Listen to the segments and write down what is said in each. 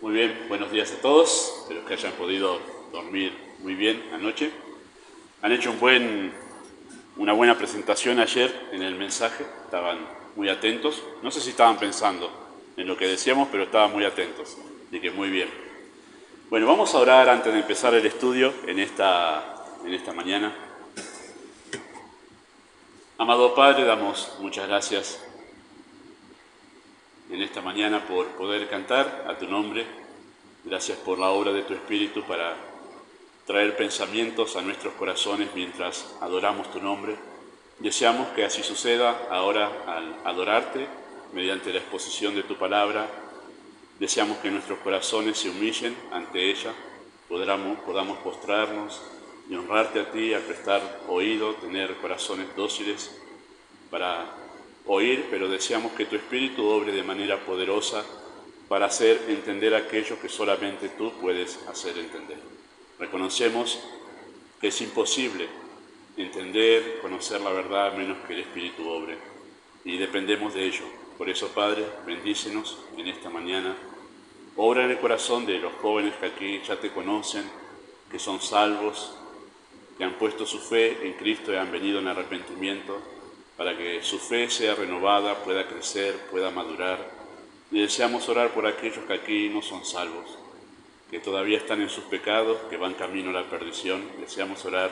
Muy bien, buenos días a todos. Espero que hayan podido dormir muy bien anoche. Han hecho una buena presentación ayer en el mensaje, estaban muy atentos. No sé si estaban pensando en lo que decíamos, pero estaban muy atentos, así que muy bien. Bueno, vamos a orar antes de empezar el estudio en esta mañana. Amado Padre, damos muchas gracias en esta mañana por poder cantar a tu nombre. Gracias por la obra de tu Espíritu para traer pensamientos a nuestros corazones mientras adoramos tu nombre. Deseamos que así suceda ahora al adorarte mediante la exposición de tu palabra. Deseamos que nuestros corazones se humillen ante ella, podamos postrarnos y honrarte a ti, al prestar oído, tener corazones dóciles para oír, pero deseamos que tu Espíritu obre de manera poderosa para hacer entender aquello que solamente tú puedes hacer entender. Reconocemos que es imposible entender, conocer la verdad, a menos que el Espíritu obre, y dependemos de ello. Por eso, Padre, bendícenos en esta mañana. Obra en el corazón de los jóvenes que aquí ya te conocen, que son salvos, que han puesto su fe en Cristo y han venido en arrepentimiento, para que su fe sea renovada, pueda crecer, pueda madurar. Y deseamos orar por aquellos que aquí no son salvos, que todavía están en sus pecados, que van camino a la perdición. Deseamos orar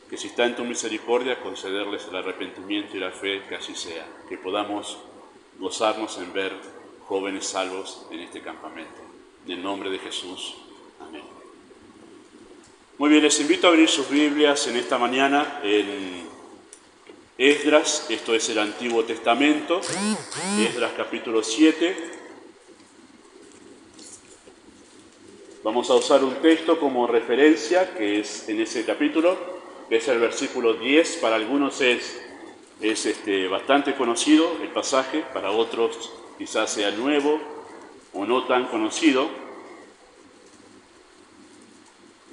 que si está en tu misericordia, concederles el arrepentimiento y la fe, que así sea, que podamos gozarnos en ver jóvenes salvos en este campamento. En el nombre de Jesús. Amén. Muy bien, les invito a abrir sus Biblias en esta mañana en Esdras, esto es el Antiguo Testamento, Esdras capítulo 7. Vamos a usar un texto como referencia, que es en ese capítulo, que es el versículo 10. Para algunos es bastante conocido el pasaje, para otros quizás sea nuevo o no tan conocido.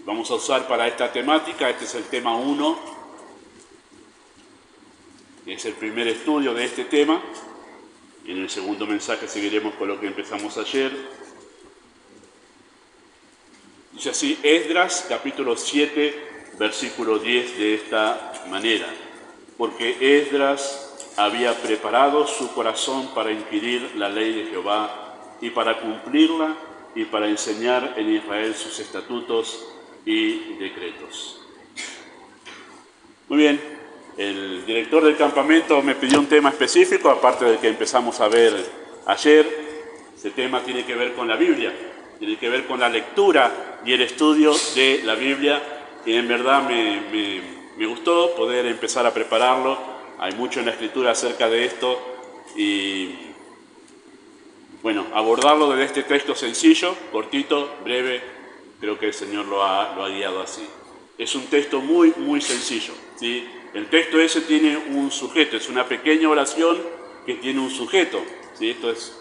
Vamos a usar para esta temática, este es el tema 1, es el primer estudio de este tema. En el segundo mensaje seguiremos con lo que empezamos ayer. Dice así, Esdras, capítulo 7, versículo 10, de esta manera. Porque Esdras había preparado su corazón para inquirir la ley de Jehová y para cumplirla y para enseñar en Israel sus estatutos y decretos. Muy bien. El director del campamento me pidió un tema específico, aparte del que empezamos a ver ayer. Ese tema tiene que ver con la Biblia, tiene que ver con la lectura y el estudio de la Biblia, y en verdad me gustó poder empezar a prepararlo. Hay mucho en la Escritura acerca de esto, y bueno, abordarlo desde este texto sencillo, cortito, breve, creo que el Señor lo ha guiado así. Es un texto muy, muy sencillo, ¿sí? El texto ese tiene un sujeto, es una pequeña oración que tiene un sujeto, ¿sí? Esto es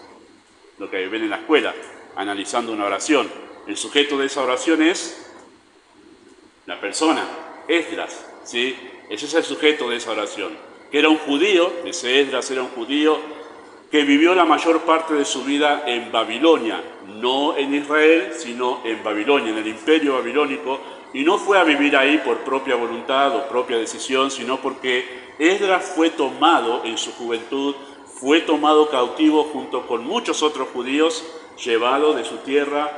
lo que ven en la escuela, analizando una oración. El sujeto de esa oración es la persona, Esdras, ¿sí? Ese es el sujeto de esa oración, que era un judío. Ese Esdras era un judío que vivió la mayor parte de su vida en Babilonia, no en Israel, sino en Babilonia, en el imperio babilónico. Y no fue a vivir ahí por propia voluntad o propia decisión, sino porque Esdras fue tomado en su juventud, fue tomado cautivo junto con muchos otros judíos, llevado de su tierra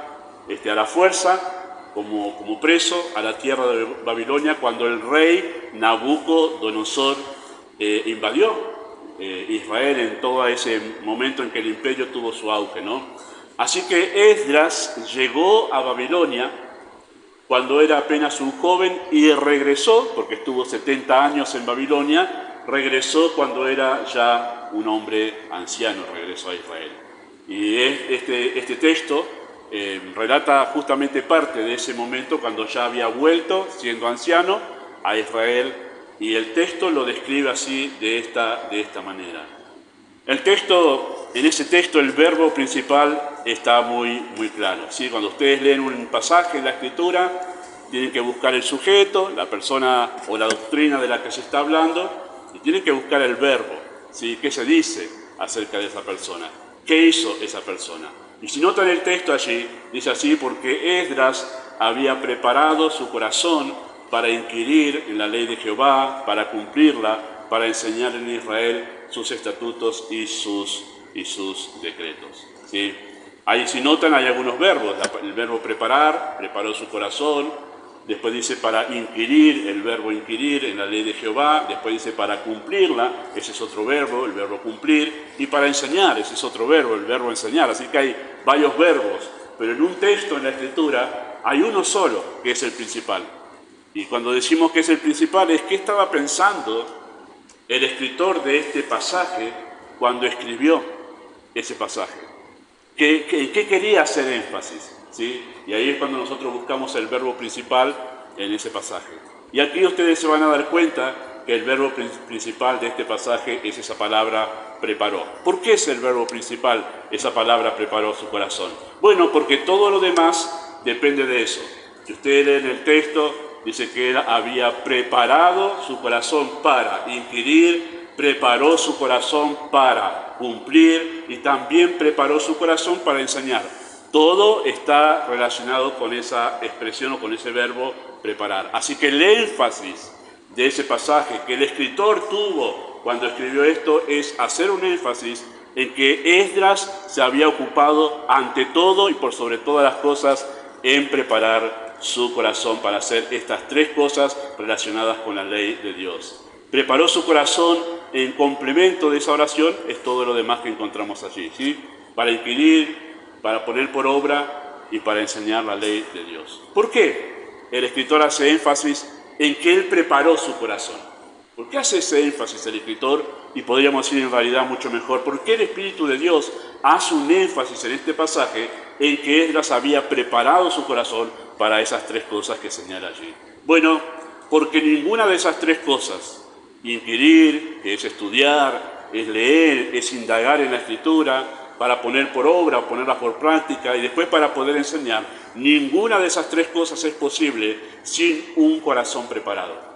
a la fuerza, como preso a la tierra de Babilonia, cuando el rey Nabucodonosor invadió Israel en todo ese momento en que el imperio tuvo su auge, ¿no? Así que Esdras llegó a Babilonia cuando era apenas un joven y regresó, porque estuvo 70 años en Babilonia, regresó cuando era ya un hombre anciano, regresó a Israel. Y este texto relata justamente parte de ese momento cuando ya había vuelto, siendo anciano, a Israel, y el texto lo describe así, de esta manera. En ese texto el verbo principal está muy, muy claro, ¿sí? Cuando ustedes leen un pasaje en la Escritura, tienen que buscar el sujeto, la persona o la doctrina de la que se está hablando, y tienen que buscar el verbo, ¿sí? ¿Qué se dice acerca de esa persona? ¿Qué hizo esa persona? Y si notan el texto allí, dice así, porque Esdras había preparado su corazón para inquirir en la ley de Jehová, para cumplirla, para enseñar en Israel sus estatutos y sus decretos. ¿Sí? Ahí, si notan, hay algunos verbos. El verbo preparar, preparó su corazón. Después dice para inquirir, el verbo inquirir en la ley de Jehová. Después dice para cumplirla, ese es otro verbo, el verbo cumplir. Y para enseñar, ese es otro verbo, el verbo enseñar. Así que hay varios verbos, pero en un texto, en la Escritura, hay uno solo, que es el principal. Y cuando decimos que es el principal, es qué estaba pensando el escritor de este pasaje cuando escribió ese pasaje. ¿En qué quería hacer énfasis? ¿Sí? Y ahí es cuando nosotros buscamos el verbo principal en ese pasaje. Y aquí ustedes se van a dar cuenta que el verbo principal de este pasaje es esa palabra preparó. ¿Por qué es el verbo principal esa palabra preparó su corazón? Bueno, porque todo lo demás depende de eso. Si ustedes leen el texto, dice que él había preparado su corazón para inquirir, preparó su corazón para cumplir y también preparó su corazón para enseñar. Todo está relacionado con esa expresión o con ese verbo preparar. Así que el énfasis de ese pasaje que el escritor tuvo cuando escribió esto es hacer un énfasis en que Esdras se había ocupado ante todo y por sobre todas las cosas en preparar su corazón para hacer estas tres cosas relacionadas con la ley de Dios. Preparó su corazón en complemento de esa oración, es todo lo demás que encontramos allí, ¿sí? Para inquirir, para poner por obra y para enseñar la ley de Dios. ¿Por qué el escritor hace énfasis en que él preparó su corazón? ¿Por qué hace ese énfasis el escritor? Y podríamos decir en realidad mucho mejor, ¿por qué el Espíritu de Dios hace un énfasis en este pasaje en que Esdras había preparado su corazón para esas tres cosas que señala allí? Bueno, porque ninguna de esas tres cosas, inquirir, que es estudiar, es leer, es indagar en la Escritura, para poner por obra o ponerla por práctica y después para poder enseñar, ninguna de esas tres cosas es posible sin un corazón preparado.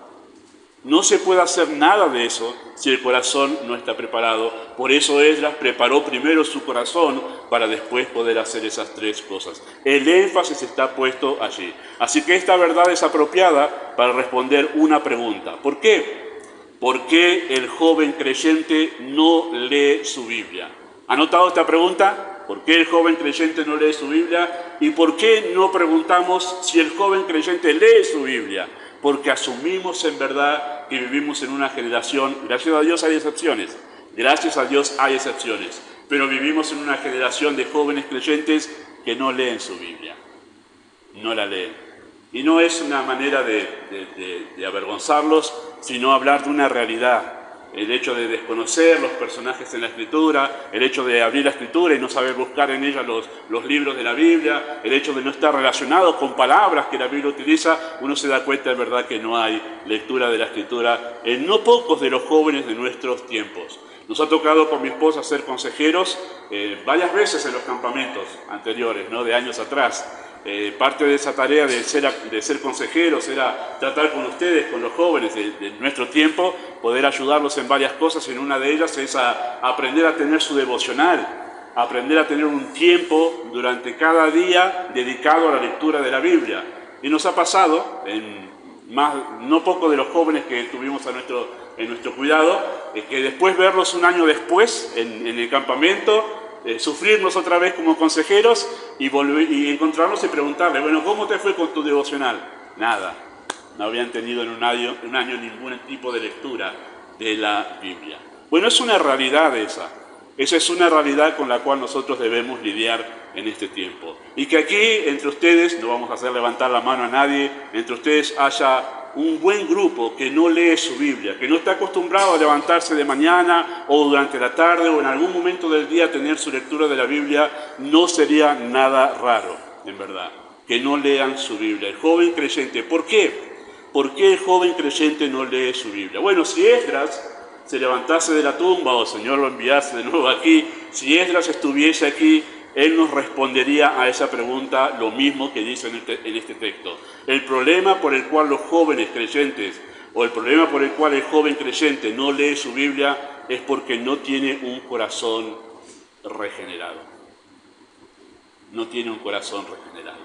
No se puede hacer nada de eso si el corazón no está preparado. Por eso Esdras preparó primero su corazón para después poder hacer esas tres cosas. El énfasis está puesto allí. Así que esta verdad es apropiada para responder una pregunta. ¿Por qué? ¿Por qué el joven creyente no lee su Biblia? ¿Ha notado esta pregunta? ¿Por qué el joven creyente no lee su Biblia? ¿Y por qué no preguntamos si el joven creyente lee su Biblia? Porque asumimos en verdad que vivimos en una generación, gracias a Dios hay excepciones, pero vivimos en una generación de jóvenes creyentes que no leen su Biblia, no la leen. Y no es una manera de avergonzarlos, sino hablar de una realidad. El hecho de desconocer los personajes en la Escritura, el hecho de abrir la Escritura y no saber buscar en ella los libros de la Biblia, el hecho de no estar relacionado con palabras que la Biblia utiliza, uno se da cuenta de verdad que no hay lectura de la Escritura en no pocos de los jóvenes de nuestros tiempos. Nos ha tocado con mi esposa ser consejeros varias veces en los campamentos anteriores, ¿no? De años atrás. Parte de esa tarea de ser consejeros era tratar con ustedes, con los jóvenes de nuestro tiempo, poder ayudarlos en varias cosas, y en una de ellas es a aprender a tener su devocional, aprender a tener un tiempo durante cada día dedicado a la lectura de la Biblia. Y nos ha pasado, no poco de los jóvenes que tuvimos en nuestro cuidado, que después verlos un año después en el campamento, sufrirnos otra vez como consejeros y encontrarnos y preguntarle, bueno, ¿cómo te fue con tu devocional? Nada, no habían tenido en un año ningún tipo de lectura de la Biblia. Bueno, es una realidad esa es una realidad con la cual nosotros debemos lidiar en este tiempo. Y que aquí entre ustedes, no vamos a hacer levantar la mano a nadie, entre ustedes haya un buen grupo que no lee su Biblia, que no está acostumbrado a levantarse de mañana o durante la tarde o en algún momento del día a tener su lectura de la Biblia, no sería nada raro, en verdad, que no lean su Biblia. El joven creyente, ¿por qué? ¿Por qué el joven creyente no lee su Biblia? Bueno, si Esdras se levantase de la tumba o el Señor lo enviase de nuevo aquí, si Esdras estuviese aquí, él nos respondería a esa pregunta lo mismo que dice en este texto. El problema por el cual los jóvenes creyentes, o el problema por el cual el joven creyente no lee su Biblia, es porque no tiene un corazón regenerado. no tiene un corazón regenerado.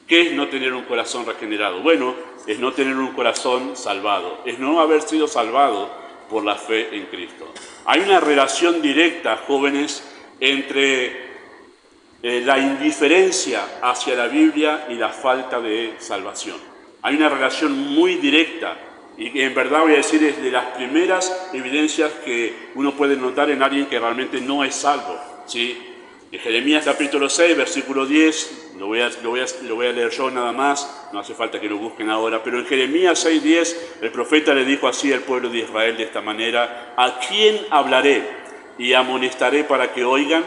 ¿Qué es no tener un corazón regenerado? Bueno, es no tener un corazón salvado, es no haber sido salvado por la fe en Cristo. Hay una relación directa, jóvenes, entre la indiferencia hacia la Biblia y la falta de salvación. Hay una relación muy directa y que en verdad voy a decir es de las primeras evidencias que uno puede notar en alguien que realmente no es salvo, ¿sí? En Jeremías capítulo 6, versículo 10, lo voy a leer yo nada más, no hace falta que lo busquen ahora, pero en Jeremías 6, 10, el profeta le dijo así al pueblo de Israel de esta manera: ¿a quién hablaré y amonestaré para que oigan?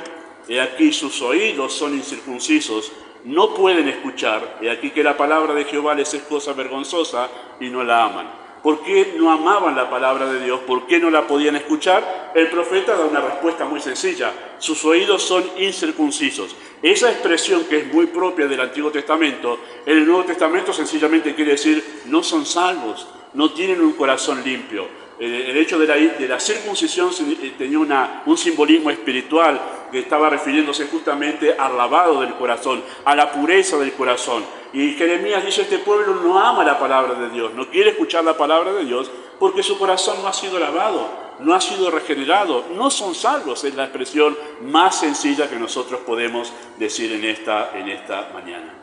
He aquí sus oídos son incircuncisos, no pueden escuchar. He aquí que la palabra de Jehová les es cosa vergonzosa y no la aman. ¿Por qué no amaban la palabra de Dios? ¿Por qué no la podían escuchar? El profeta da una respuesta muy sencilla: sus oídos son incircuncisos. Esa expresión, que es muy propia del Antiguo Testamento, en el Nuevo Testamento sencillamente quiere decir no son salvos, no tienen un corazón limpio. El hecho de la circuncisión tenía un simbolismo espiritual que estaba refiriéndose justamente al lavado del corazón, a la pureza del corazón. Y Jeremías dice: este pueblo no ama la palabra de Dios, no quiere escuchar la palabra de Dios porque su corazón no ha sido lavado, no ha sido regenerado, no son salvos. Es la expresión más sencilla que nosotros podemos decir en esta mañana.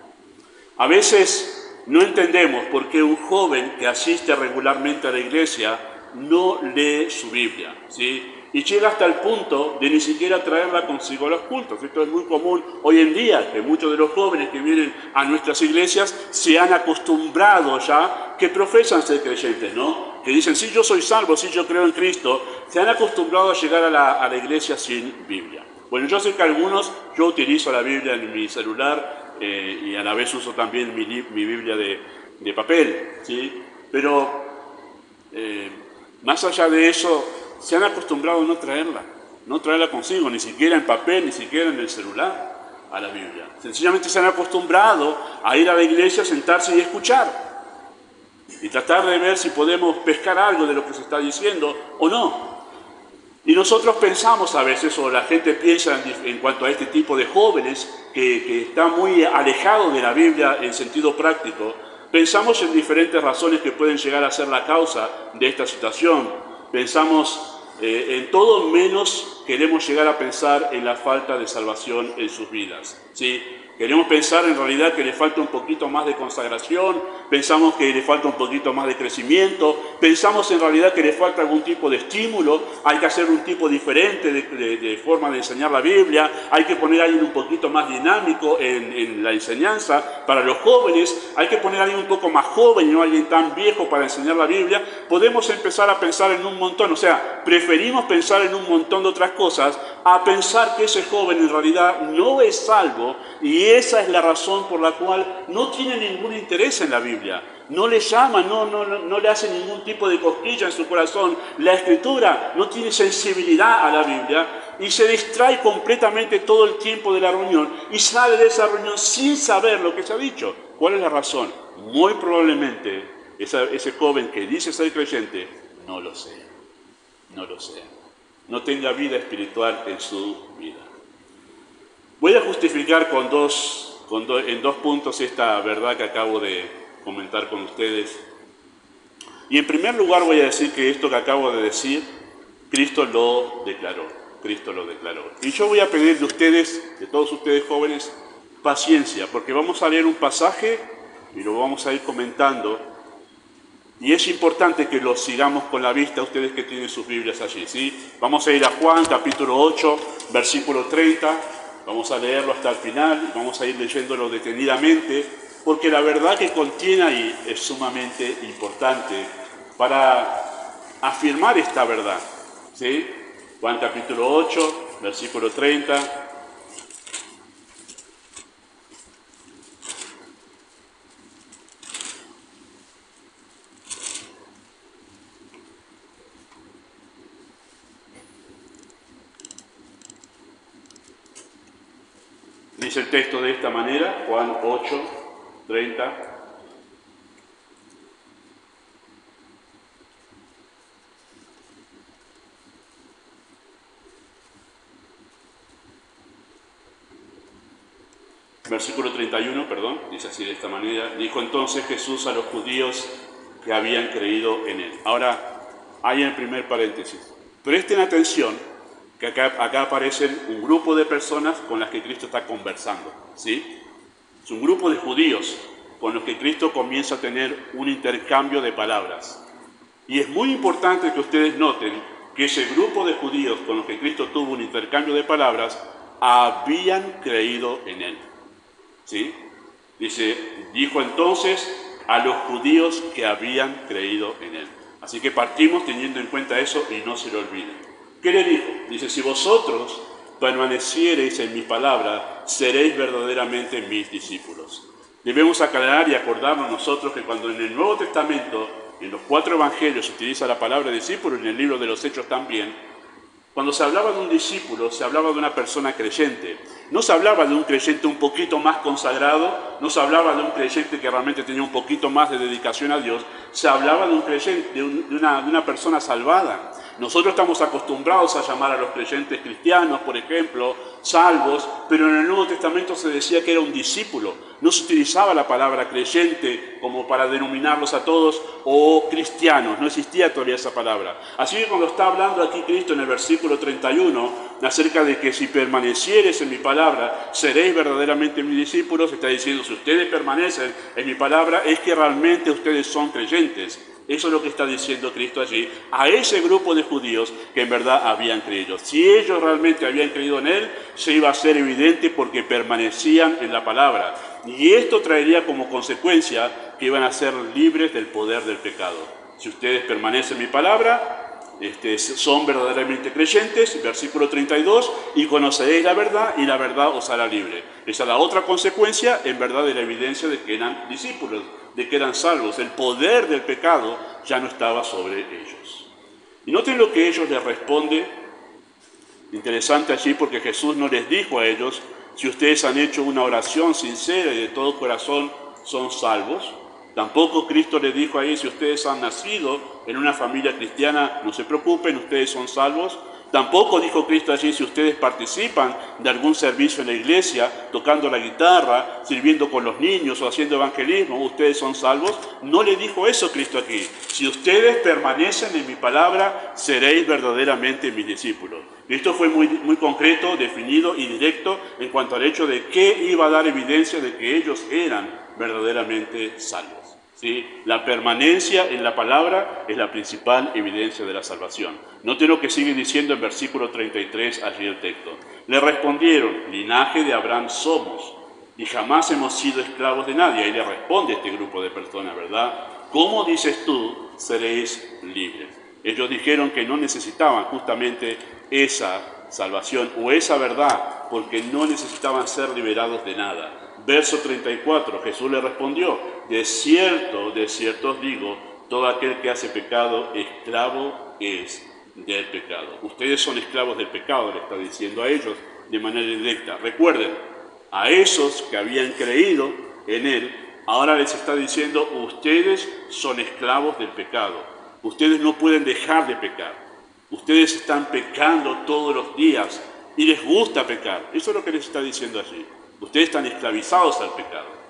A veces no entendemos por qué un joven que asiste regularmente a la iglesia no lee su Biblia, ¿sí? Y llega hasta el punto de ni siquiera traerla consigo a los cultos. Esto es muy común hoy en día, que muchos de los jóvenes que vienen a nuestras iglesias se han acostumbrado ya, que profesan ser creyentes, ¿no? Que dicen: sí, yo soy salvo, sí, yo creo en Cristo. Se han acostumbrado a llegar a la iglesia sin Biblia. Bueno, yo sé que yo utilizo la Biblia en mi celular y a la vez uso también mi Biblia de papel, ¿sí? Pero más allá de eso, se han acostumbrado a no traerla consigo, ni siquiera en papel, ni siquiera en el celular, a la Biblia. Sencillamente se han acostumbrado a ir a la iglesia, sentarse y escuchar, y tratar de ver si podemos pescar algo de lo que se está diciendo o no. Y nosotros pensamos a veces, o la gente piensa en cuanto a este tipo de jóvenes que está muy alejado de la Biblia en sentido práctico, pensamos en diferentes razones que pueden llegar a ser la causa de esta situación. Pensamos en todo menos queremos llegar a pensar en la falta de salvación en sus vidas, ¿sí? Queremos pensar en realidad que le falta un poquito más de consagración, pensamos que le falta un poquito más de crecimiento, pensamos en realidad que le falta algún tipo de estímulo, hay que hacer un tipo diferente de forma de enseñar la Biblia, hay que poner a alguien un poquito más dinámico en la enseñanza para los jóvenes, hay que poner a alguien un poco más joven y no a alguien tan viejo para enseñar la Biblia. Podemos empezar a pensar en un montón, o sea, preferimos pensar en un montón de otras cosas a pensar que ese joven en realidad no es salvo, y esa es la razón por la cual no tiene ningún interés en la Biblia. No le llama, no le hace ningún tipo de cosquilla en su corazón. La Escritura no tiene sensibilidad a la Biblia y se distrae completamente todo el tiempo de la reunión y sale de esa reunión sin saber lo que se ha dicho. ¿Cuál es la razón? Muy probablemente ese joven que dice ser creyente no lo sea, no tenga vida espiritual en su vida. Voy a justificar en dos puntos esta verdad que acabo de comentar con ustedes. Y en primer lugar voy a decir que esto que acabo de decir, Cristo lo declaró. Y yo voy a pedir de ustedes, de todos ustedes jóvenes, paciencia, porque vamos a leer un pasaje y lo vamos a ir comentando. Y es importante que lo sigamos con la vista, ustedes que tienen sus Biblias allí, ¿sí? Vamos a ir a Juan, capítulo 8, versículo 30. Vamos a leerlo hasta el final, vamos a ir leyéndolo detenidamente, porque la verdad que contiene ahí es sumamente importante para afirmar esta verdad, ¿sí? Juan capítulo 8, versículo 30. Dice el texto de esta manera, Juan 8, 30. Versículo 31, perdón, dice así de esta manera: dijo entonces Jesús a los judíos que habían creído en él. Ahora, hay el primer paréntesis. Presten atención que acá aparecen un grupo de personas con las que Cristo está conversando, ¿sí? Es un grupo de judíos con los que Cristo comienza a tener un intercambio de palabras. Y es muy importante que ustedes noten que ese grupo de judíos con los que Cristo tuvo un intercambio de palabras habían creído en él, ¿sí? Dijo entonces a los judíos que habían creído en él. Así que partimos teniendo en cuenta eso y no se lo olviden. ¿Qué le dijo? Dice, si vosotros permaneciereis en mi palabra, seréis verdaderamente mis discípulos. Debemos aclarar y acordarnos nosotros que cuando en el Nuevo Testamento, en los 4 evangelios, se utiliza la palabra discípulo, en el libro de los Hechos también, cuando se hablaba de un discípulo, se hablaba de una persona creyente. No se hablaba de un creyente un poquito más consagrado, no se hablaba de un creyente que realmente tenía un poquito más de dedicación a Dios, se hablaba de un creyente, de una persona salvada. Nosotros estamos acostumbrados a llamar a los creyentes cristianos, por ejemplo, salvos, pero en el Nuevo Testamento se decía que era un discípulo. No se utilizaba la palabra creyente como para denominarlos a todos, o cristianos, no existía todavía esa palabra. Así que cuando está hablando aquí Cristo en el versículo 31, acerca de que si permanecieres en mi palabra, seréis verdaderamente mis discípulos, está diciendo, si ustedes permanecen en mi palabra, es que realmente ustedes son creyentes. Eso es lo que está diciendo Cristo allí a ese grupo de judíos que en verdad habían creído. Si ellos realmente habían creído en Él, se iba a hacer evidente porque permanecían en la palabra. Y esto traería como consecuencia que iban a ser libres del poder del pecado. Si ustedes permanecen en mi palabra, son verdaderamente creyentes, versículo 32, y conoceréis la verdad y la verdad os hará libre. Esa es la otra consecuencia, en verdad, de la evidencia de que eran discípulos, de que eran salvos. El poder del pecado ya no estaba sobre ellos. Y noten lo que ellos les responden. Interesante allí porque Jesús no les dijo a ellos, si ustedes han hecho una oración sincera y de todo corazón, son salvos. Tampoco Cristo les dijo ahí, si ustedes han nacido en una familia cristiana, no se preocupen, ustedes son salvos. Tampoco dijo Cristo allí, si ustedes participan de algún servicio en la iglesia, tocando la guitarra, sirviendo con los niños o haciendo evangelismo, ustedes son salvos. No le dijo eso Cristo aquí. Si ustedes permanecen en mi palabra, seréis verdaderamente mis discípulos. Cristo fue muy concreto, definido y directo en cuanto al hecho de que iba a dar evidencia de que ellos eran verdaderamente salvos. ¿Sí? La permanencia en la palabra es la principal evidencia de la salvación. Note lo que sigue diciendo en versículo 33, allí el texto. Le respondieron, linaje de Abraham somos, y jamás hemos sido esclavos de nadie. Ahí le responde este grupo de personas, ¿verdad? ¿Cómo dices tú, seréis libres? Ellos dijeron que no necesitaban justamente esa salvación o esa verdad, porque no necesitaban ser liberados de nada. Verso 34, Jesús le respondió, de cierto os digo, todo aquel que hace pecado, esclavo es del pecado. Ustedes son esclavos del pecado, le está diciendo a ellos de manera directa. Recuerden, a esos que habían creído en Él, ahora les está diciendo, ustedes son esclavos del pecado. Ustedes no pueden dejar de pecar. Ustedes están pecando todos los días y les gusta pecar. Eso es lo que les está diciendo allí. Ustedes están esclavizados al pecado.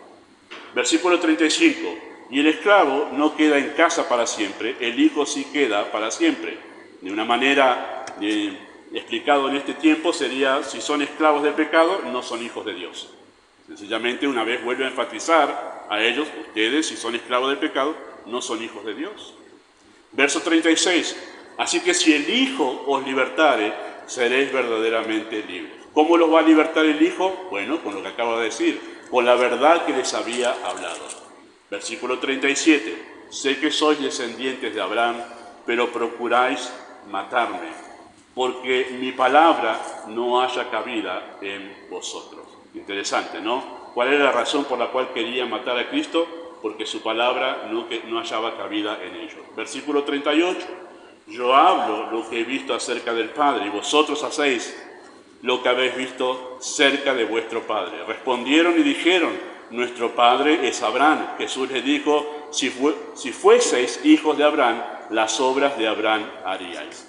Versículo 35. Y el esclavo no queda en casa para siempre, el hijo sí queda para siempre. De una manera explicado en este tiempo sería, si son esclavos del pecado, no son hijos de Dios. Sencillamente una vez vuelve a enfatizar a ellos, ustedes si son esclavos del pecado, no son hijos de Dios. Verso 36. Así que si el Hijo os libertare, seréis verdaderamente libres. ¿Cómo los va a libertar el Hijo? Bueno, con lo que acabo de decir, con la verdad que les había hablado. Versículo 37. Sé que sois descendientes de Abraham, pero procuráis matarme, porque mi palabra no haya cabida en vosotros. Interesante, ¿no? ¿Cuál era la razón por la cual querían matar a Cristo? Porque su palabra no hallaba cabida en ellos. Versículo 38. Yo hablo lo que he visto acerca del Padre, y vosotros hacéis lo que habéis visto cerca de vuestro Padre. Respondieron y dijeron, nuestro Padre es Abraham. Jesús les dijo, si fueseis hijos de Abraham, las obras de Abraham haríais.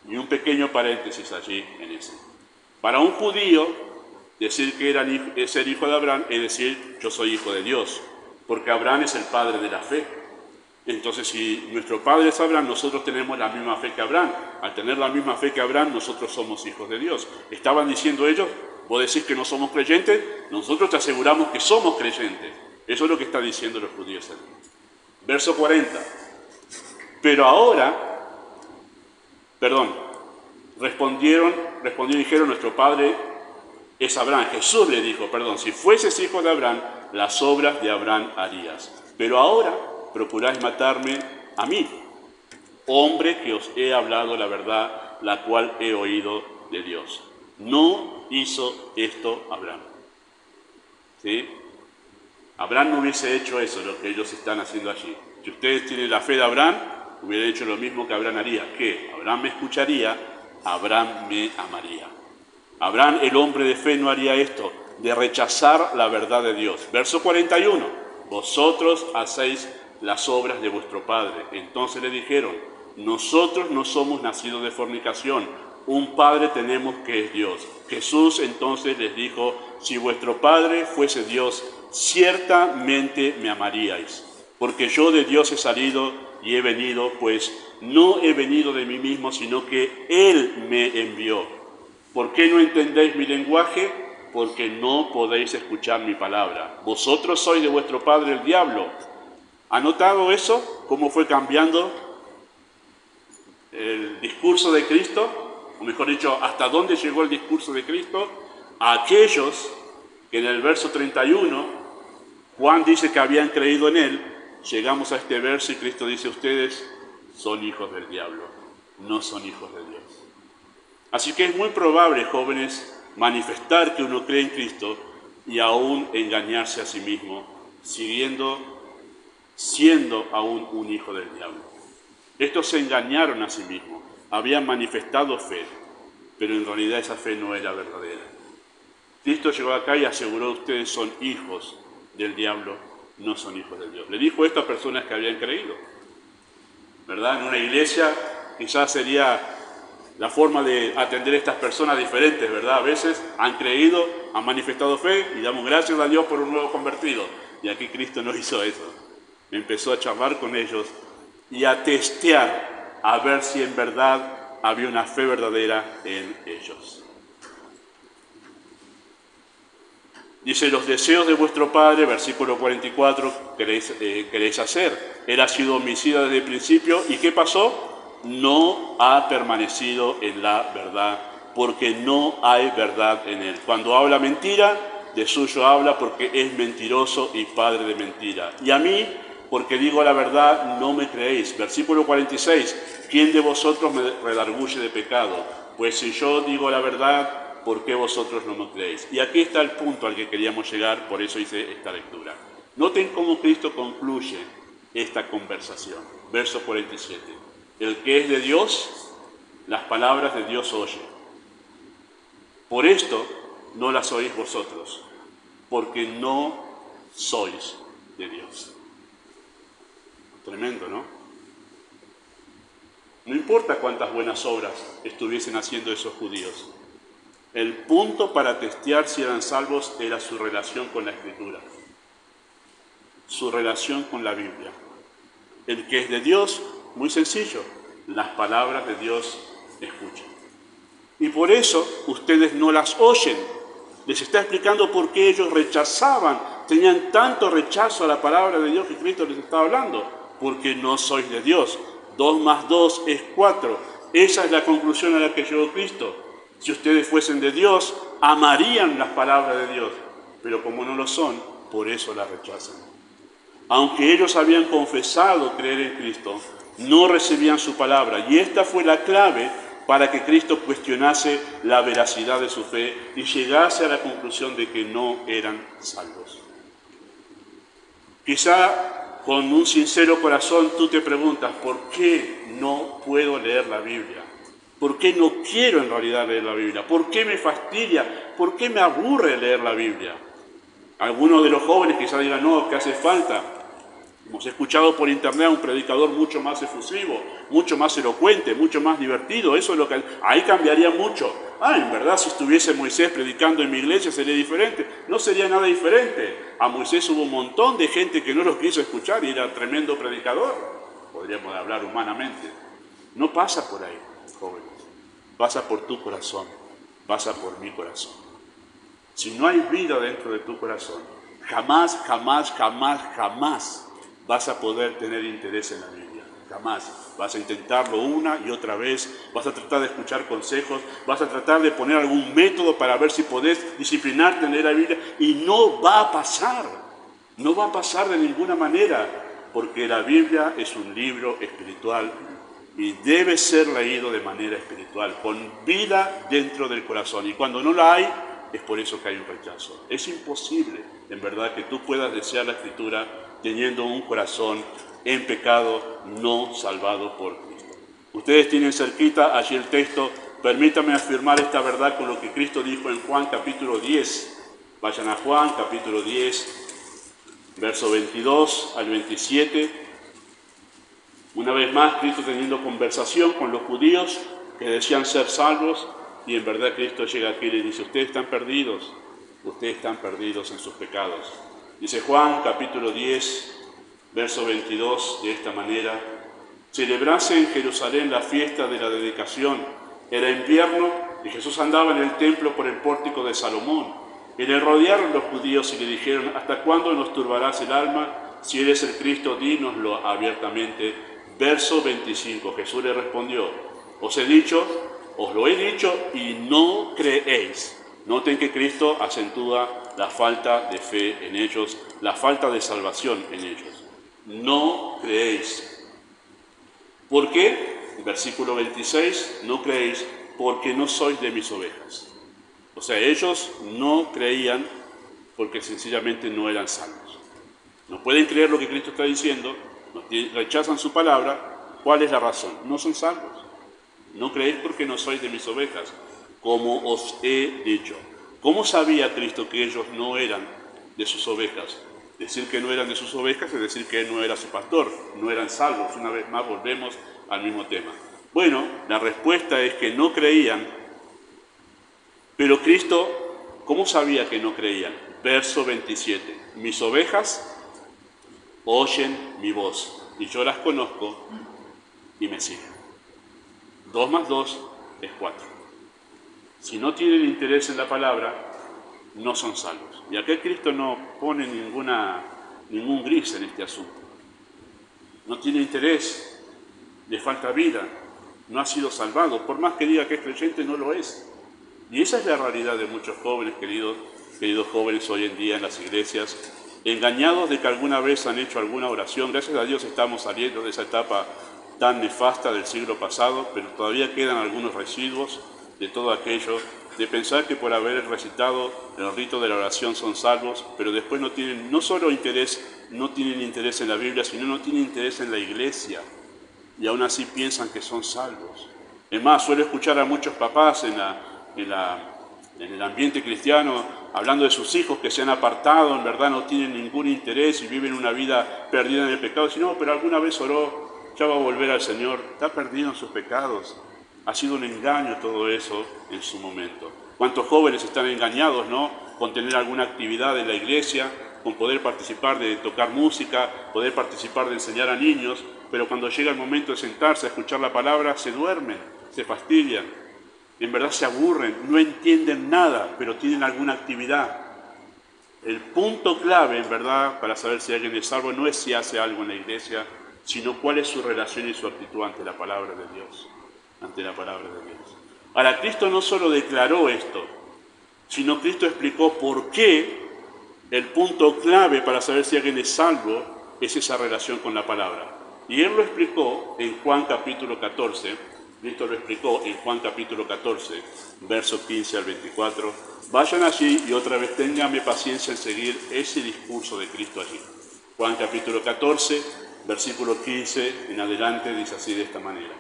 Y un pequeño paréntesis allí en ese. Para un judío, Decir que ser hijo de Abraham es decir, yo soy hijo de Dios, porque Abraham es el padre de la fe. Entonces, si nuestro padre es Abraham, nosotros tenemos la misma fe que Abraham. Al tener la misma fe que Abraham, nosotros somos hijos de Dios. Estaban diciendo ellos, vos decís que no somos creyentes, nosotros te aseguramos que somos creyentes. Eso es lo que están diciendo los judíos aquí. Verso 40. Pero ahora, respondió y dijeron, nuestro padre es Abraham. Jesús le dijo, si fueses hijo de Abraham, las obras de Abraham harías. Pero ahora procuráis matarme a mí, hombre que os he hablado la verdad, la cual he oído de Dios. No hizo esto Abraham. ¿Sí? Abraham no hubiese hecho eso, lo que ellos están haciendo allí. Si ustedes tienen la fe de Abraham, hubiera hecho lo mismo que Abraham haría. ¿Qué? Abraham me escucharía, Abraham me amaría. Abraham, el hombre de fe, no haría esto, de rechazar la verdad de Dios. Verso 41. Vosotros hacéis las obras de vuestro padre. Entonces le dijeron, nosotros no somos nacidos de fornicación, un padre tenemos que es Dios. Jesús entonces les dijo, si vuestro padre fuese Dios, ciertamente me amaríais, porque yo de Dios he salido y he venido, pues no he venido de mí mismo, sino que Él me envió. ¿Por qué no entendéis mi lenguaje? Porque no podéis escuchar mi palabra. Vosotros sois de vuestro padre el diablo. ¿Ha notado eso? ¿Cómo fue cambiando el discurso de Cristo? O mejor dicho, ¿hasta dónde llegó el discurso de Cristo? A aquellos que en el verso 31, Juan dice que habían creído en Él. Llegamos a este verso y Cristo dice, ustedes son hijos del diablo, no son hijos de Dios. Así que es muy probable, jóvenes, manifestar que uno cree en Cristo y aún engañarse a sí mismo, siendo aún un hijo del diablo. Estos se engañaron a sí mismos, habían manifestado fe, pero en realidad esa fe no era verdadera. Cristo llegó acá y aseguró, ustedes son hijos del diablo, no son hijos de Dios. Le dijo esto a personas que habían creído, ¿verdad? En una iglesia quizás sería la forma de atender a estas personas diferentes, ¿verdad? A veces han creído, han manifestado fe y damos gracias a Dios por un nuevo convertido. Y aquí Cristo no hizo eso. Empezó a charlar con ellos y a testear, a ver si en verdad había una fe verdadera en ellos. Dice, los deseos de vuestro padre, versículo 44, queréis hacer. Él ha sido homicida desde el principio. ¿Y qué pasó? No ha permanecido en la verdad, porque no hay verdad en él. Cuando habla mentira, de suyo habla porque es mentiroso y padre de mentira. Y a mí, porque digo la verdad, no me creéis. Versículo 46, ¿quién de vosotros me redarguye de pecado? Pues si yo digo la verdad, ¿por qué vosotros no me creéis? Y aquí está el punto al que queríamos llegar, por eso hice esta lectura. Noten cómo Cristo concluye esta conversación. Verso 47. El que es de Dios, las palabras de Dios oye. Por esto no las oís vosotros, porque no sois de Dios. Tremendo, ¿no? No importa cuántas buenas obras estuviesen haciendo esos judíos. El punto para testear si eran salvos era su relación con la Escritura, su relación con la Biblia. El que es de Dios, muy sencillo, las palabras de Dios escuchan. Y por eso ustedes no las oyen. Les está explicando por qué ellos rechazaban, tenían tanto rechazo a la palabra de Dios que Cristo les estaba hablando. Porque no sois de Dios. 2 más 2 es 4. Esa es la conclusión a la que llegó Cristo. Si ustedes fuesen de Dios, amarían las palabras de Dios. Pero como no lo son, por eso las rechazan. Aunque ellos habían confesado creer en Cristo, no recibían su palabra. Y esta fue la clave para que Cristo cuestionase la veracidad de su fe y llegase a la conclusión de que no eran salvos. Quizá con un sincero corazón tú te preguntas, ¿por qué no puedo leer la Biblia? ¿Por qué no quiero en realidad leer la Biblia? ¿Por qué me fastidia? ¿Por qué me aburre leer la Biblia? Algunos de los jóvenes quizás digan, no, ¿qué hace falta? Hemos escuchado por internet a un predicador mucho más efusivo, mucho más elocuente, mucho más divertido. Eso es lo que ahí cambiaría mucho. En verdad, si estuviese Moisés predicando en mi iglesia sería diferente. No sería nada diferente. A Moisés hubo un montón de gente que no lo quiso escuchar y era tremendo predicador. Podríamos hablar humanamente. No pasa por ahí, jóvenes. Pasa por tu corazón. Pasa por mi corazón. Si no hay vida dentro de tu corazón, jamás vas a poder tener interés en la Biblia. Jamás. Vas a intentarlo una y otra vez, vas a tratar de escuchar consejos, vas a tratar de poner algún método para ver si podés disciplinarte en leer la Biblia y no va a pasar. No va a pasar de ninguna manera, porque la Biblia es un libro espiritual y debe ser leído de manera espiritual, con vida dentro del corazón. Y cuando no la hay, es por eso que hay un rechazo. Es imposible, en verdad, que tú puedas desear la Escritura teniendo un corazón en pecado, no salvado por Cristo. Ustedes tienen cerquita allí el texto. Permítanme afirmar esta verdad con lo que Cristo dijo en Juan capítulo 10. Vayan a Juan capítulo 10, verso 22 al 27. Una vez más, Cristo teniendo conversación con los judíos que decían ser salvos, y en verdad Cristo llega aquí y le dice: ustedes están perdidos en sus pecados. Dice Juan capítulo 10, verso 22, de esta manera: celebrase en Jerusalén la fiesta de la dedicación. Era invierno y Jesús andaba en el templo por el pórtico de Salomón. Y le rodearon los judíos y le dijeron: ¿hasta cuándo nos turbarás el alma? Si eres el Cristo, dínoslo abiertamente. Verso 25, Jesús le respondió: os lo he dicho y no creéis. Noten que Cristo acentúa la falta de fe en ellos, la falta de salvación en ellos. No creéis. ¿Por qué? Versículo 26, no creéis porque no sois de mis ovejas. O sea, ellos no creían porque sencillamente no eran salvos. No pueden creer lo que Cristo está diciendo, rechazan su palabra. ¿Cuál es la razón? No son salvos. No creéis porque no sois de mis ovejas, como os he dicho. ¿Cómo sabía Cristo que ellos no eran de sus ovejas? Decir que no eran de sus ovejas es decir que Él no era su pastor, no eran salvos. Una vez más volvemos al mismo tema. Bueno, la respuesta es que no creían, pero Cristo, ¿cómo sabía que no creían? Verso 27, mis ovejas oyen mi voz, y yo las conozco y me siguen. 2 más 2 es 4. Si no tienen interés en la palabra, no son salvos. Y aquí Cristo no pone ningún gris en este asunto. No tiene interés, le falta vida, no ha sido salvado. Por más que diga que es creyente, no lo es. Y esa es la realidad de muchos jóvenes, queridos jóvenes hoy en día en las iglesias, engañados de que alguna vez han hecho alguna oración. Gracias a Dios estamos saliendo de esa etapa tan nefasta del siglo pasado, pero todavía quedan algunos residuos de todo aquello, de pensar que por haber recitado el rito de la oración son salvos, pero después no tienen no tienen interés en la Biblia, sino no tienen interés en la iglesia, y aún así piensan que son salvos. Es más, suelo escuchar a muchos papás en el ambiente cristiano hablando de sus hijos que se han apartado, en verdad no tienen ningún interés y viven una vida perdida en el pecado. Dicen: no, pero alguna vez oró, ya va a volver al Señor. Está perdido en sus pecados. Ha sido un engaño todo eso en su momento. ¿Cuántos jóvenes están engañados, no? Con tener alguna actividad en la iglesia, con poder participar de tocar música, poder participar de enseñar a niños, pero cuando llega el momento de sentarse a escuchar la palabra, se duermen, se fastidian, en verdad se aburren, no entienden nada, pero tienen alguna actividad. El punto clave, en verdad, para saber si alguien es salvo no es si hace algo en la iglesia, sino cuál es su relación y su actitud ante la palabra de Dios. Ante la palabra de Dios. Ahora, Cristo no solo declaró esto, sino Cristo explicó por qué el punto clave para saber si alguien es salvo es esa relación con la palabra. Y Él lo explicó en Juan capítulo 14, Cristo lo explicó en Juan capítulo 14, versos 15 al 24. Vayan allí y otra vez ténganme paciencia en seguir ese discurso de Cristo allí. Juan capítulo 14, versículo 15 en adelante, dice así de esta manera.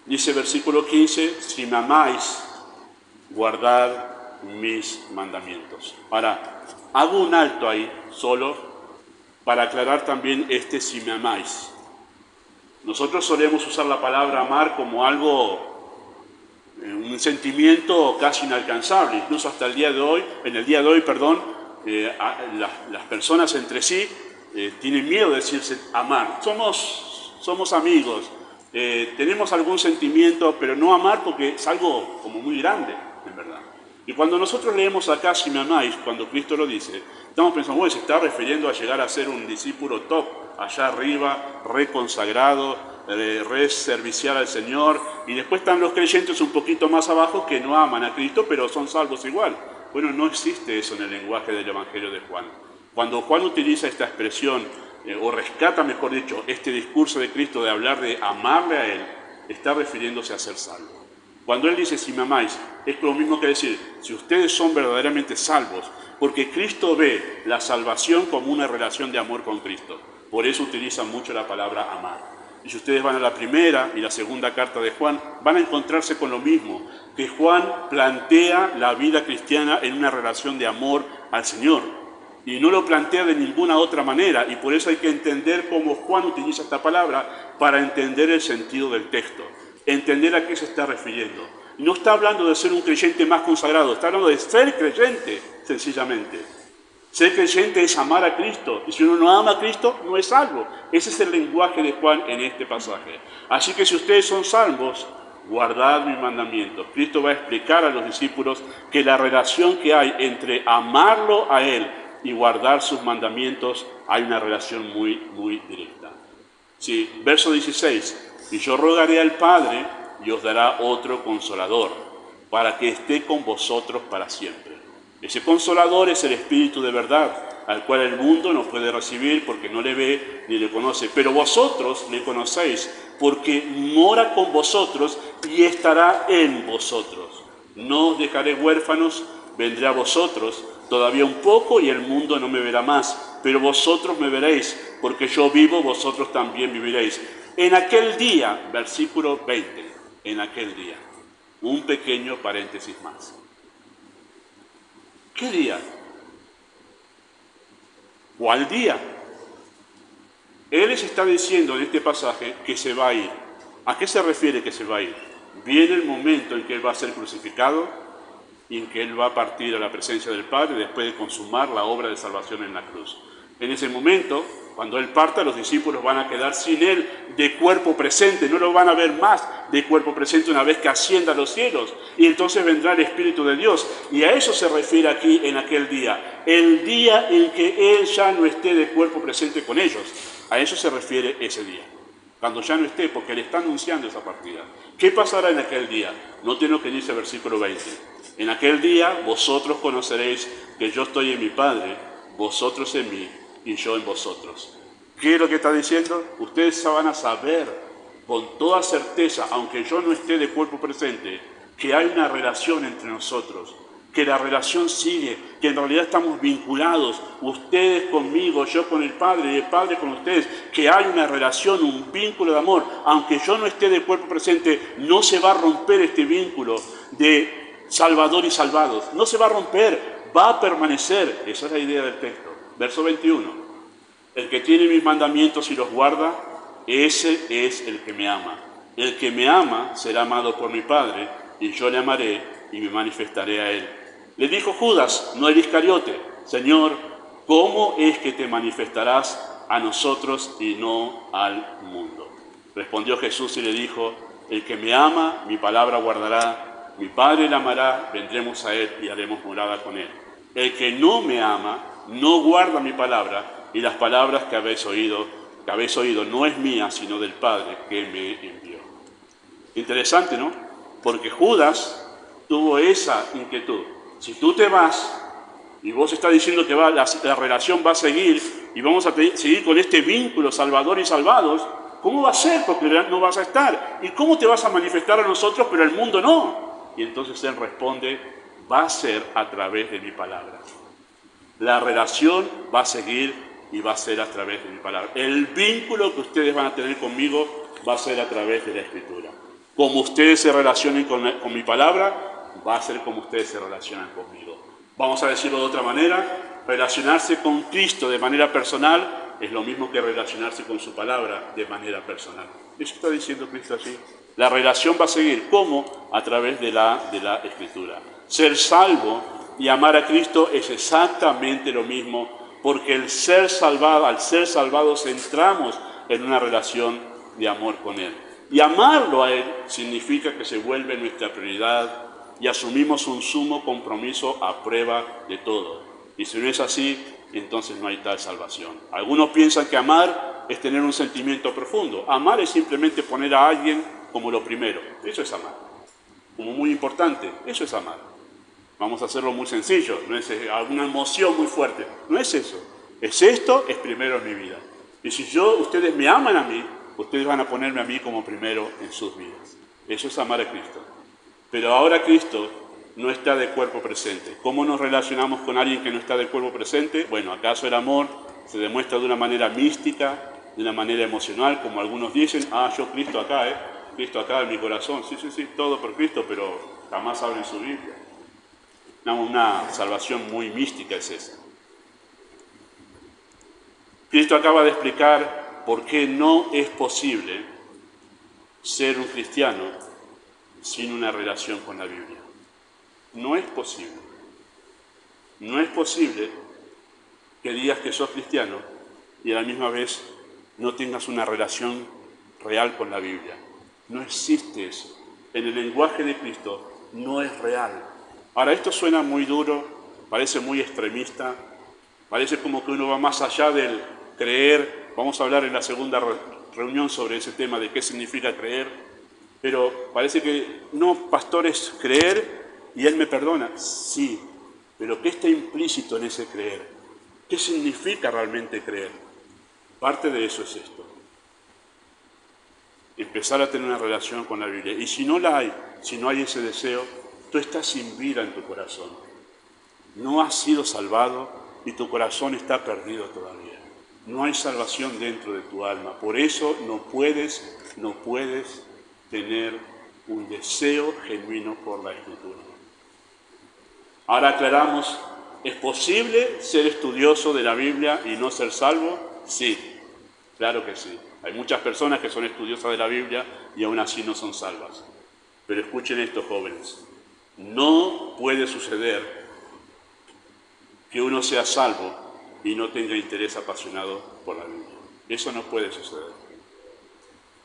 Dice versículo 15, si me amáis, guardad mis mandamientos. Ahora, hago un alto ahí solo para aclarar también este si me amáis. Nosotros solemos usar la palabra amar como algo, un sentimiento casi inalcanzable, incluso hasta el día de hoy, las personas entre sí tienen miedo de decirse amar. Somos amigos, tenemos algún sentimiento, pero no amar porque es algo como muy grande, en verdad. Y cuando nosotros leemos acá, si me amáis, cuando Cristo lo dice, estamos pensando, bueno, se está refiriendo a llegar a ser un discípulo top, allá arriba, reconsagrado, re servicial al Señor, y después están los creyentes un poquito más abajo que no aman a Cristo, pero son salvos igual. Bueno, no existe eso en el lenguaje del Evangelio de Juan. Cuando Juan utiliza esta expresión, o rescata, mejor dicho, este discurso de Cristo de hablar de amarle a Él, está refiriéndose a ser salvo. Cuando Él dice, si me amáis, es lo mismo que decir, si ustedes son verdaderamente salvos, porque Cristo ve la salvación como una relación de amor con Cristo. Por eso utiliza mucho la palabra amar. Y si ustedes van a la primera y la segunda carta de Juan, van a encontrarse con lo mismo, que Juan plantea la vida cristiana en una relación de amor al Señor. Y no lo plantea de ninguna otra manera, y por eso hay que entender cómo Juan utiliza esta palabra para entender el sentido del texto, entender a qué se está refiriendo. Y no está hablando de ser un creyente más consagrado, está hablando de ser creyente, sencillamente. Ser creyente es amar a Cristo, y si uno no ama a Cristo, no es salvo. Ese es el lenguaje de Juan en este pasaje. Así que si ustedes son salvos, guardad mis mandamientos. Cristo va a explicar a los discípulos que la relación que hay entre amarlo a Él y guardar sus mandamientos, hay una relación muy, muy directa. Sí, verso 16, y yo rogaré al Padre y os dará otro consolador, para que esté con vosotros para siempre. Ese consolador es el Espíritu de verdad, al cual el mundo no puede recibir porque no le ve ni le conoce. Pero vosotros le conocéis, porque mora con vosotros y estará en vosotros. No os dejaré huérfanos, vendré a vosotros todavía un poco y el mundo no me verá más. Pero vosotros me veréis, porque yo vivo, vosotros también viviréis. En aquel día, versículo 20, en aquel día, un pequeño paréntesis más. ¿Qué día? ¿Cuál día? Él les está diciendo en este pasaje que se va a ir. ¿A qué se refiere que se va a ir? Viene el momento en que Él va a ser crucificado y en que Él va a partir a la presencia del Padre después de consumar la obra de salvación en la cruz. En ese momento, cuando Él parta, los discípulos van a quedar sin Él de cuerpo presente, no lo van a ver más de cuerpo presente una vez que ascienda a los cielos, y entonces vendrá el Espíritu de Dios, y a eso se refiere aquí en aquel día, el día en que Él ya no esté de cuerpo presente con ellos, a eso se refiere ese día, cuando ya no esté, porque Él está anunciando esa partida. ¿Qué pasará en aquel día? Noten lo que dice el versículo 20, en aquel día vosotros conoceréis que yo estoy en mi Padre, vosotros en mí, y yo en vosotros. ¿Qué es lo que está diciendo? Ustedes van a saber con toda certeza, aunque yo no esté de cuerpo presente, que hay una relación entre nosotros, que la relación sigue, que en realidad estamos vinculados, ustedes conmigo, yo con el Padre y el Padre con ustedes, que hay una relación, un vínculo de amor. Aunque yo no esté de cuerpo presente, no se va a romper este vínculo de Salvador y salvados, no se va a romper, va a permanecer. Esa es la idea del texto. Verso 21, el que tiene mis mandamientos y los guarda, ese es el que me ama. El que me ama será amado por mi Padre, y yo le amaré y me manifestaré a él. Le dijo Judas, no el Iscariote, Señor, ¿cómo es que te manifestarás a nosotros y no al mundo? Respondió Jesús y le dijo, el que me ama, mi palabra guardará, mi Padre le amará, vendremos a él y haremos morada con él. El que no me ama, no guarda mi palabra, y las palabras que habéis oído no es mía, sino del Padre que me envió. Interesante, ¿no? Porque Judas tuvo esa inquietud. Si tú te vas, y vos estás diciendo que la relación va a seguir, y vamos a seguir con este vínculo salvador y salvados, ¿cómo va a ser? Porque no vas a estar. ¿Y cómo te vas a manifestar a nosotros, pero el mundo no? Y entonces él responde, va a ser a través de mi palabra. La relación va a seguir y va a ser a través de mi palabra. El vínculo que ustedes van a tener conmigo va a ser a través de la Escritura. Como ustedes se relacionen con mi palabra, va a ser como ustedes se relacionan conmigo. Vamos a decirlo de otra manera, relacionarse con Cristo de manera personal es lo mismo que relacionarse con su palabra de manera personal. Eso está diciendo Cristo allí. La relación va a seguir. ¿Cómo? A través de la Escritura. Ser salvo y amar a Cristo es exactamente lo mismo, porque al ser salvados entramos en una relación de amor con Él. Y amarlo a Él significa que se vuelve nuestra prioridad y asumimos un sumo compromiso a prueba de todo. Y si no es así, entonces no hay tal salvación. Algunos piensan que amar es tener un sentimiento profundo. Amar es simplemente poner a alguien como lo primero. Eso es amar. Como muy importante, eso es amar. Vamos a hacerlo muy sencillo, no es alguna emoción muy fuerte. No es eso. Es esto, es primero en mi vida. Y si ustedes me aman a mí, ustedes van a ponerme a mí como primero en sus vidas. Eso es amar a Cristo. Pero ahora Cristo no está de cuerpo presente. ¿Cómo nos relacionamos con alguien que no está de cuerpo presente? Bueno, ¿acaso el amor se demuestra de una manera mística, de una manera emocional, como algunos dicen? Yo Cristo acá, Cristo acá en mi corazón. Sí, todo por Cristo, pero jamás abren su Biblia. Una salvación muy mística es esa. Cristo acaba de explicar por qué no es posible ser un cristiano sin una relación con la Biblia. No es posible. No es posible que digas que sos cristiano y a la misma vez no tengas una relación real con la Biblia. No existe eso. En el lenguaje de Cristo no es real. Ahora, esto suena muy duro, parece muy extremista, parece como que uno va más allá del creer. Vamos a hablar en la segunda reunión sobre ese tema de qué significa creer, pero parece que no, pastor, es creer y Él me perdona. Sí, pero ¿qué está implícito en ese creer? ¿Qué significa realmente creer? Parte de eso es esto. Empezar a tener una relación con la Biblia. Y si no la hay, si no hay ese deseo, tú estás sin vida en tu corazón. No has sido salvado y tu corazón está perdido todavía. No hay salvación dentro de tu alma. Por eso no puedes tener un deseo genuino por la Escritura. Ahora aclaramos, ¿es posible ser estudioso de la Biblia y no ser salvo? Sí, claro que sí. Hay muchas personas que son estudiosas de la Biblia y aún así no son salvas. Pero escuchen esto, jóvenes. No puede suceder que uno sea salvo y no tenga interés apasionado por la Biblia. Eso no puede suceder.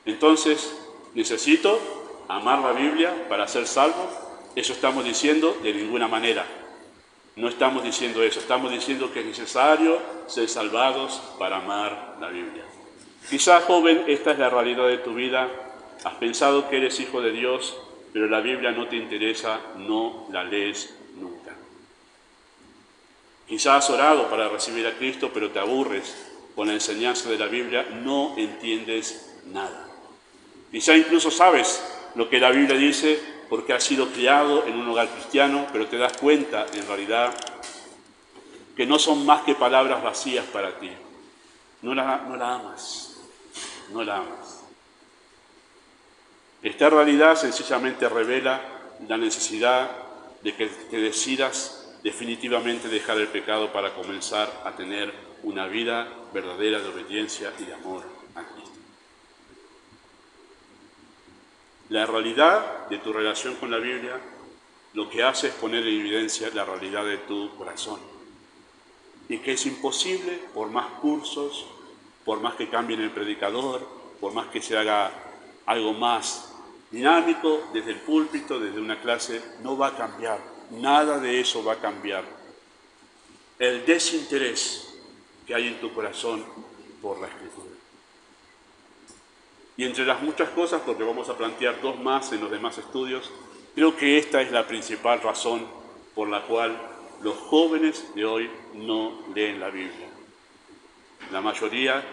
Entonces, ¿necesito amar la Biblia para ser salvo? Eso estamos diciendo de ninguna manera. No estamos diciendo eso. Estamos diciendo que es necesario ser salvados para amar la Biblia. Quizás, joven, esta es la realidad de tu vida. Has pensado que eres hijo de Dios, pero la Biblia no te interesa, no la lees nunca. Quizás has orado para recibir a Cristo, pero te aburres con la enseñanza de la Biblia, no entiendes nada. Quizás incluso sabes lo que la Biblia dice porque has sido criado en un hogar cristiano, pero te das cuenta en realidad que no son más que palabras vacías para ti. No la amas, no la amas. Esta realidad sencillamente revela la necesidad de que te decidas definitivamente dejar el pecado para comenzar a tener una vida verdadera de obediencia y de amor a Cristo. La realidad de tu relación con la Biblia lo que hace es poner en evidencia la realidad de tu corazón. Y que es imposible, por más cursos, por más que cambien el predicador, por más que se haga algo más dinámico desde el púlpito, desde una clase, no va a cambiar. Nada de eso va a cambiar. El desinterés que hay en tu corazón por la Escritura. Y entre las muchas cosas, porque vamos a plantear dos más en los demás estudios, creo que esta es la principal razón por la cual los jóvenes de hoy no leen la Biblia. La mayoría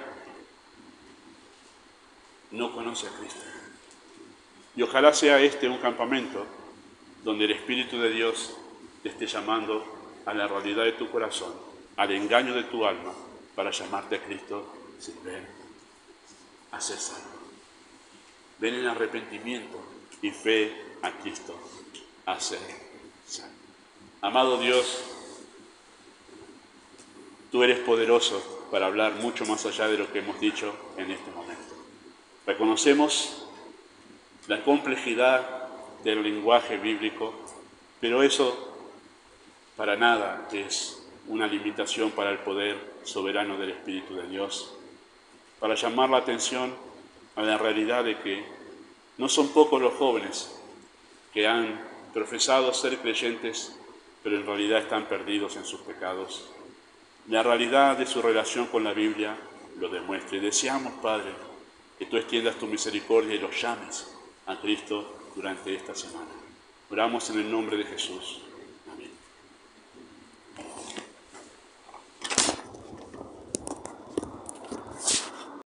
no conoce a Cristo. Y ojalá sea este un campamento donde el Espíritu de Dios te esté llamando a la realidad de tu corazón, al engaño de tu alma, para llamarte a Cristo sin ven a ser salvo. Ven en arrepentimiento y fe a Cristo a ser salvo. Amado Dios, tú eres poderoso para hablar mucho más allá de lo que hemos dicho en este momento. Reconocemos la complejidad del lenguaje bíblico, pero eso para nada es una limitación para el poder soberano del Espíritu de Dios, para llamar la atención a la realidad de que no son pocos los jóvenes que han profesado ser creyentes, pero en realidad están perdidos en sus pecados. La realidad de su relación con la Biblia lo demuestra. Y deseamos, Padre, que tú extiendas tu misericordia y los llames a Cristo durante esta semana. Oramos en el nombre de Jesús.